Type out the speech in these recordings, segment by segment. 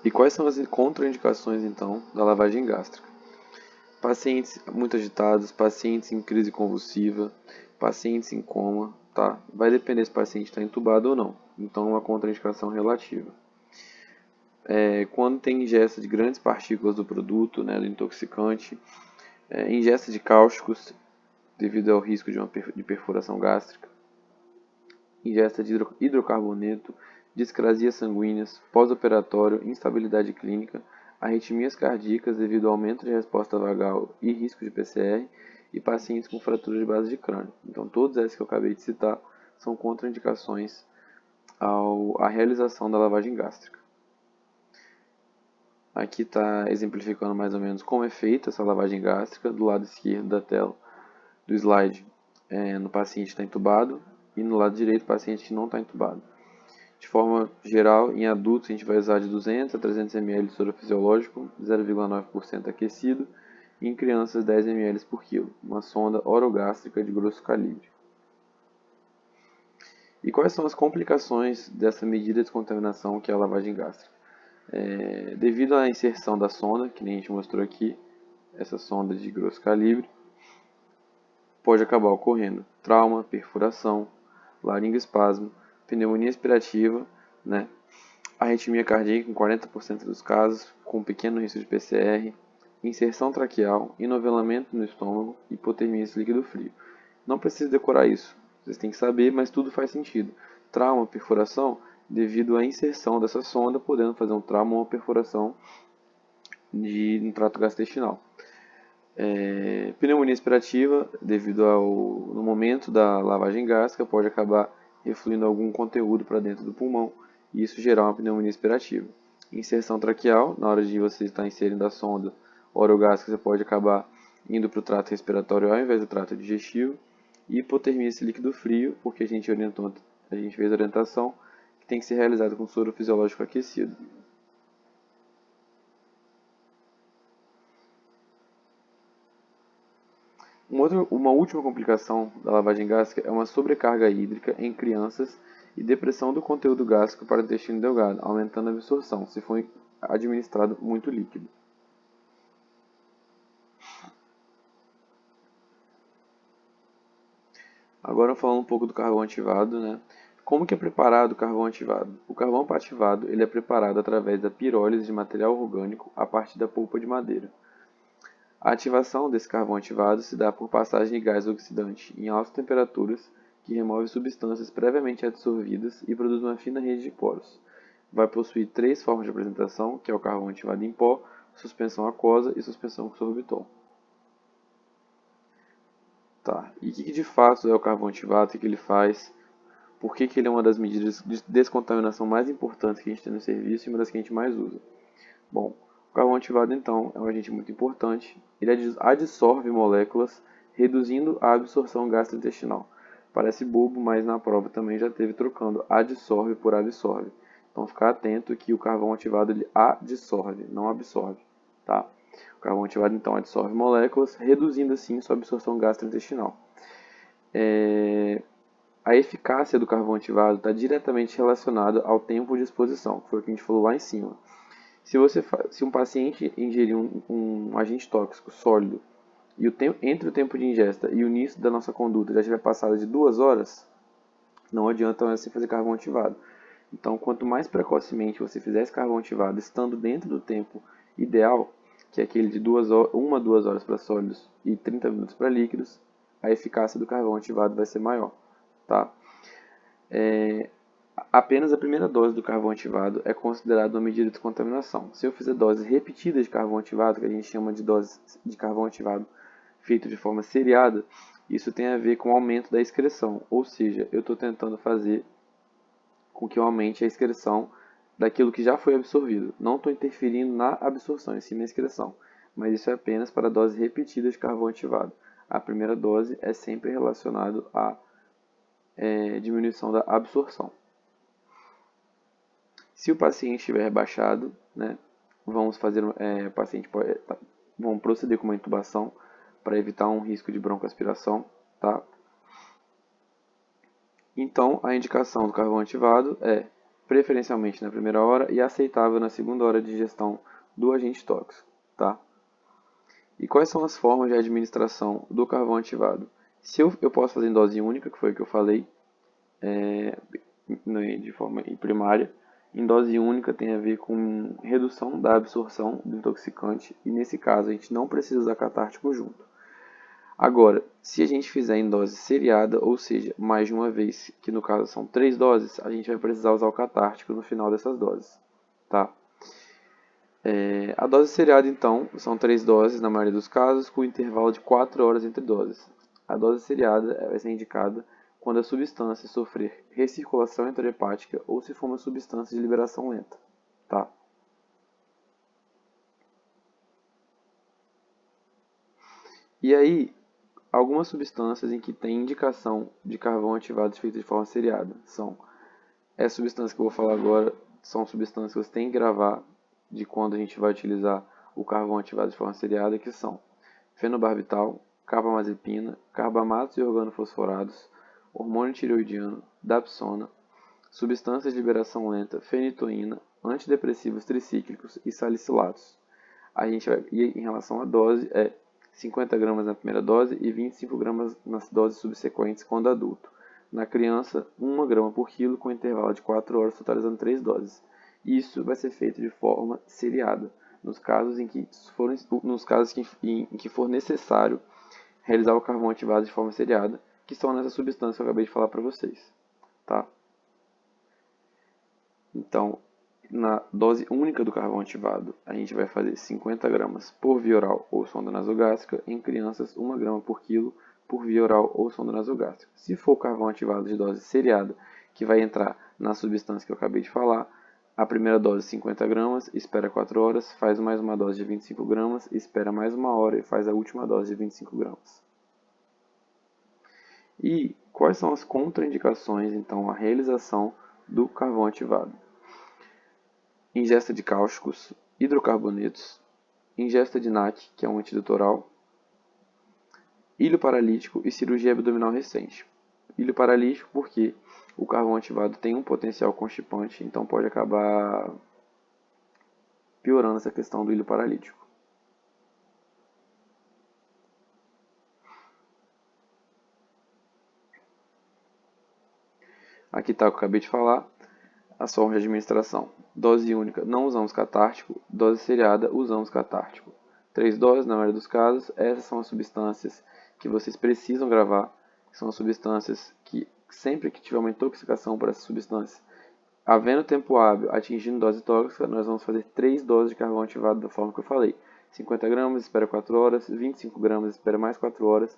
E quais são as contraindicações, então, da lavagem gástrica? Pacientes muito agitados, pacientes em crise convulsiva, pacientes em coma, tá? Vai depender se o paciente está entubado ou não. Então, é uma contraindicação relativa. Quando tem ingesta de grandes partículas do produto, né, do intoxicante, ingesta de cáusticos, devido ao risco de perfuração gástrica, ingesta de hidrocarboneto, discrasias sanguíneas, pós-operatório, instabilidade clínica, arritmias cardíacas devido ao aumento de resposta vagal e risco de PCR, e pacientes com fratura de base de crânio. Então, todas essas que eu acabei de citar são contraindicações à realização da lavagem gástrica. Aqui está exemplificando mais ou menos como é feita essa lavagem gástrica. Do lado esquerdo da tela do slide, no paciente está entubado, e no lado direito, o paciente que não está entubado. De forma geral, em adultos, a gente vai usar de 200 a 300 ml de soro fisiológico, 0,9% aquecido, e em crianças, 10 ml por quilo, uma sonda orogástrica de grosso calibre. E quais são as complicações dessa medida de descontaminação que é a lavagem gástrica? Devido à inserção da sonda, que nem a gente mostrou aqui, essa sonda de grosso calibre, pode acabar ocorrendo trauma, perfuração, laringoespasmo, pneumonia aspirativa, né? Arritmia cardíaca em 40% dos casos, com pequeno risco de PCR, inserção traqueal, enovelamento no estômago, hipotermia esse líquido frio. Não precisa decorar isso, vocês têm que saber, mas tudo faz sentido. Trauma, perfuração, devido à inserção dessa sonda, podendo fazer um trauma ou uma perfuração no trato gastrointestinal. Pneumonia aspirativa, devido no momento da lavagem gástrica, pode acabar refluindo algum conteúdo para dentro do pulmão e isso gerar uma pneumonia aspirativa. Inserção traqueal, na hora de você estar inserindo a sonda orogástrica, você pode acabar indo para o trato respiratório ao invés do trato digestivo. E hipotermia esse líquido frio, porque a gente fez a orientação que tem que ser realizada com soro fisiológico aquecido. Uma última complicação da lavagem gástrica é uma sobrecarga hídrica em crianças e depressão do conteúdo gástrico para o intestino delgado, aumentando a absorção, se for administrado muito líquido. Agora falando um pouco do carvão ativado, né? Como que é preparado o carvão ativado? O carvão ativado ele é preparado através da pirólise de material orgânico a partir da polpa de madeira. A ativação desse carvão ativado se dá por passagem de gás oxidante em altas temperaturas que remove substâncias previamente absorvidas e produz uma fina rede de poros. Vai possuir 3 formas de apresentação, que é o carvão ativado em pó, suspensão aquosa e suspensão com sorbitol. Tá, e o que de fato é o carvão ativado, o que ele faz, por que ele é uma das medidas de descontaminação mais importantes que a gente tem no serviço e uma das que a gente mais usa? Bom, o carvão ativado, então, é um agente muito importante. Ele adsorve moléculas, reduzindo a absorção gastrointestinal. Parece bobo, mas na prova também já teve trocando adsorve por absorve. Então, ficar atento que o carvão ativado ele adsorve, não absorve. Tá? O carvão ativado, então, adsorve moléculas, reduzindo, assim, sua absorção gastrointestinal. A eficácia do carvão ativado está diretamente relacionada ao tempo de exposição, que foi o que a gente falou lá em cima. Se um paciente ingerir um agente tóxico sólido e entre o tempo de ingesta e o início da nossa conduta já tiver passado de 2 horas, não adianta você fazer carvão ativado. Então, quanto mais precocemente você fizer esse carvão ativado, estando dentro do tempo ideal, que é aquele de 1 a 2 horas para sólidos e 30 minutos para líquidos, a eficácia do carvão ativado vai ser maior. Tá? Apenas a primeira dose do carvão ativado é considerada uma medida de descontaminação. Se eu fizer doses repetidas de carvão ativado, que a gente chama de doses de carvão ativado feito de forma seriada, isso tem a ver com o aumento da excreção, ou seja, eu estou tentando fazer com que eu aumente a excreção daquilo que já foi absorvido. Não estou interferindo na absorção, e sim na excreção, mas isso é apenas para doses repetidas de carvão ativado. A primeira dose é sempre relacionada à diminuição da absorção. Se o paciente estiver rebaixado, né, vamos proceder com uma intubação para evitar um risco de broncoaspiração, tá? Então, a indicação do carvão ativado é preferencialmente na primeira hora e aceitável na segunda hora de ingestão do agente tóxico, tá? E quais são as formas de administração do carvão ativado? Se eu posso fazer em dose única, que foi o que eu falei, de forma primária. Em dose única tem a ver com redução da absorção do intoxicante e nesse caso a gente não precisa usar catártico junto. Agora, se a gente fizer em dose seriada, ou seja, mais de uma vez, que no caso são 3 doses, a gente vai precisar usar o catártico no final dessas doses, tá? A dose seriada, então, são 3 doses na maioria dos casos, com intervalo de 4 horas entre doses. A dose seriada vai ser indicada quando a substância sofrer recirculação enterohepática ou se for uma substância de liberação lenta, tá? E aí, algumas substâncias em que tem indicação de carvão ativado feito de forma seriada são essa substância que eu vou falar agora, são substâncias que você tem que gravar de quando a gente vai utilizar o carvão ativado de forma seriada, que são fenobarbital, carbamazepina, carbamatos e organofosforados, hormônio tireoidiano, dapsona, substâncias de liberação lenta, fenitoína, antidepressivos tricíclicos e salicilatos. A gente vai, e em relação à dose, 50 gramas na primeira dose e 25 gramas nas doses subsequentes quando adulto. Na criança, 1 grama por quilo com intervalo de 4 horas, totalizando 3 doses. Isso vai ser feito de forma seriada, nos casos em que for necessário realizar o carvão ativado de forma seriada, que são nessas substâncias que eu acabei de falar para vocês, tá? Então, na dose única do carvão ativado, a gente vai fazer 50 gramas por via oral ou sonda nasogástrica, em crianças 1 grama por quilo por via oral ou sonda nasogástrica. Se for carvão ativado de dose seriada, que vai entrar na substância que eu acabei de falar, a primeira dose 50 gramas, espera 4 horas, faz mais uma dose de 25 gramas, espera mais 1 hora e faz a última dose de 25 gramas. E quais são as contraindicações, então, à realização do carvão ativado? Ingesta de cáusticos, hidrocarbonetos, ingesta de NAC, que é um antidutoral, ilho paralítico e cirurgia abdominal recente. Ilho paralítico porque o carvão ativado tem um potencial constipante, então pode acabar piorando essa questão do ilho paralítico. Aqui está o que eu acabei de falar, as formas de administração. Dose única, não usamos catártico. Dose seriada, usamos catártico. 3 doses, na maioria dos casos. Essas são as substâncias que vocês precisam gravar. São as substâncias que, sempre que tiver uma intoxicação por essas substâncias, havendo tempo hábil atingindo dose tóxica, nós vamos fazer 3 doses de carvão ativado da forma que eu falei. 50 gramas, espera 4 horas. 25 gramas, espera mais 4 horas.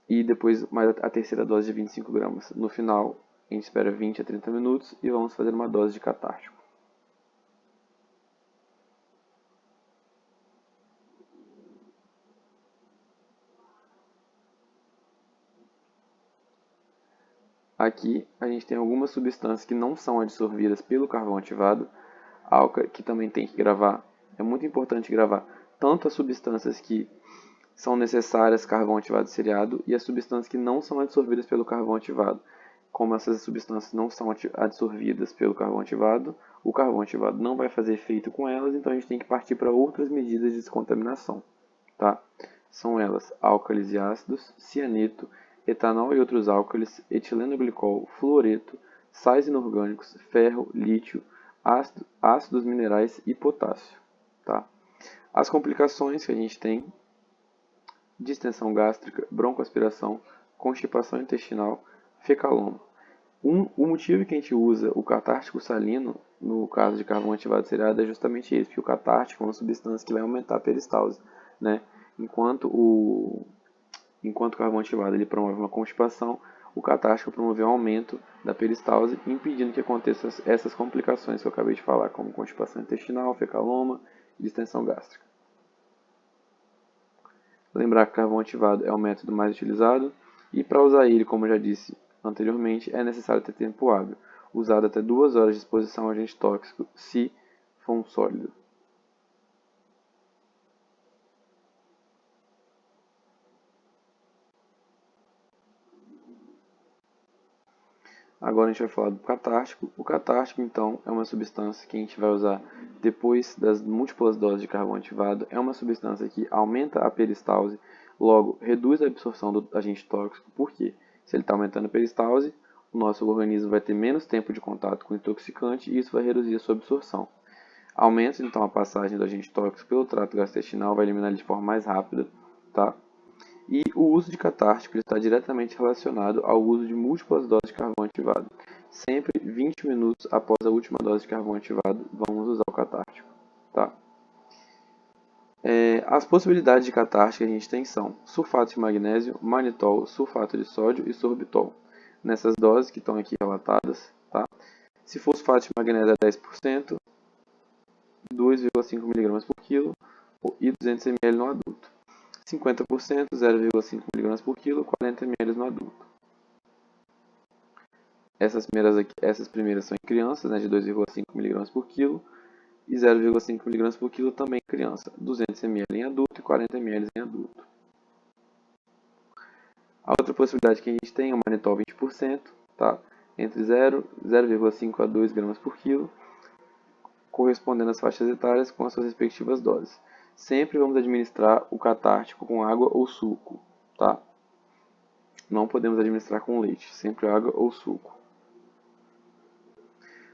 E depois mais a terceira dose de 25 gramas. No final, a gente espera 20 a 30 minutos e vamos fazer uma dose de catártico. Aqui a gente tem algumas substâncias que não são absorvidas pelo carvão ativado, que também tem que gravar. É muito importante gravar tanto as substâncias que são necessárias carvão ativado seriado e as substâncias que não são absorvidas pelo carvão ativado. Como essas substâncias não são absorvidas pelo carvão ativado, o carvão ativado não vai fazer efeito com elas, então a gente tem que partir para outras medidas de descontaminação, tá? São elas álcalis e ácidos, cianeto, etanol e outros álcalis, etilenoglicol, fluoreto, sais inorgânicos, ferro, lítio, ácidos minerais e potássio, tá? As complicações que a gente tem: distensão gástrica, broncoaspiração, constipação intestinal, fecaloma. O motivo que a gente usa o catártico salino no caso de carvão ativado seriado é justamente esse, porque o catártico é uma substância que vai aumentar a peristalse, né? Enquanto o carvão ativado ele promove uma constipação, o catártico promove um aumento da peristalse, impedindo que aconteçam essas complicações que eu acabei de falar, como constipação intestinal, fecaloma e distensão gástrica. Lembrar que carvão ativado é o método mais utilizado e para usar ele, como eu já disse anteriormente, é necessário ter tempo hábil, usado até 2 horas de exposição a agente tóxico, se for um sólido. Agora a gente vai falar do catártico. O catártico, então, é uma substância que a gente vai usar depois das múltiplas doses de carvão ativado. É uma substância que aumenta a peristalse, logo reduz a absorção do agente tóxico. Por quê? Se ele está aumentando a peristalse, o nosso organismo vai ter menos tempo de contato com o intoxicante e isso vai reduzir a sua absorção. Aumenta então a passagem do agente tóxico pelo trato gastrointestinal, vai eliminar ele de forma mais rápida, tá? E o uso de catártico está diretamente relacionado ao uso de múltiplas doses de carvão ativado. Sempre 20 minutos após a última dose de carvão ativado, vamos usar o catártico, tá? As possibilidades de catártico que a gente tem são sulfato de magnésio, manitol, sulfato de sódio e sorbitol. Nessas doses que estão aqui relatadas, tá? Se for sulfato de magnésio é 10%, 2,5 mg por quilo e 200 ml no adulto. 50%, 0,5 mg por quilo, 40 ml no adulto. Essas primeiras são em crianças, né, de 2,5 mg por quilo e 0,5 mg por quilo também em criança. 200 ml em adulto e 40 ml em adulto. A outra possibilidade que a gente tem é o manitol 20%, tá? Entre 0,5 a 2 gramas por quilo, correspondendo às faixas etárias com as suas respectivas doses. Sempre vamos administrar o catártico com água ou suco, tá? Não podemos administrar com leite, sempre água ou suco.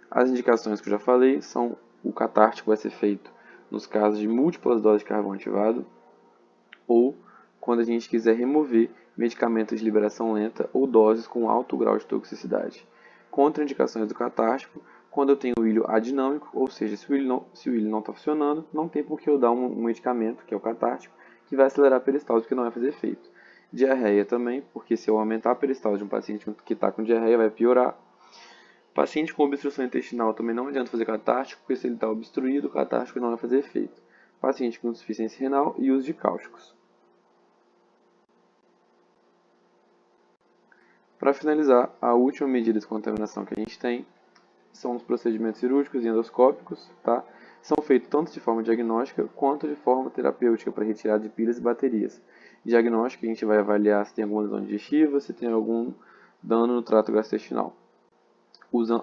As indicações que eu já falei são: o catártico vai ser feito nos casos de múltiplas doses de carvão ativado ou quando a gente quiser remover medicamentos de liberação lenta ou doses com alto grau de toxicidade. Contraindicações do catártico: quando eu tenho o ilho adinâmico, ou seja, se o ilho não está funcionando, não tem por que eu dar um medicamento, que é o catártico, que vai acelerar a peristalse, porque não vai fazer efeito. Diarreia também, porque se eu aumentar a peristalse de um paciente que está com diarreia, vai piorar. Paciente com obstrução intestinal também não adianta fazer catártico, porque se ele está obstruído, o catártico não vai fazer efeito. Paciente com insuficiência renal e uso de cáusticos. Para finalizar, a última medida de contaminação que a gente tem são os procedimentos cirúrgicos e endoscópicos, tá? São feitos tanto de forma diagnóstica quanto de forma terapêutica para retirada de pilhas e baterias. Diagnóstico, a gente vai avaliar se tem alguma lesão digestiva, se tem algum dano no trato gastrointestinal.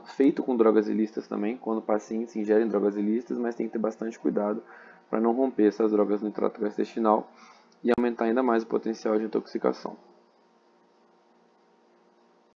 Feito com drogas ilícitas também, quando pacientes ingerem drogas ilícitas, mas tem que ter bastante cuidado para não romper essas drogas no trato gastrointestinal e aumentar ainda mais o potencial de intoxicação.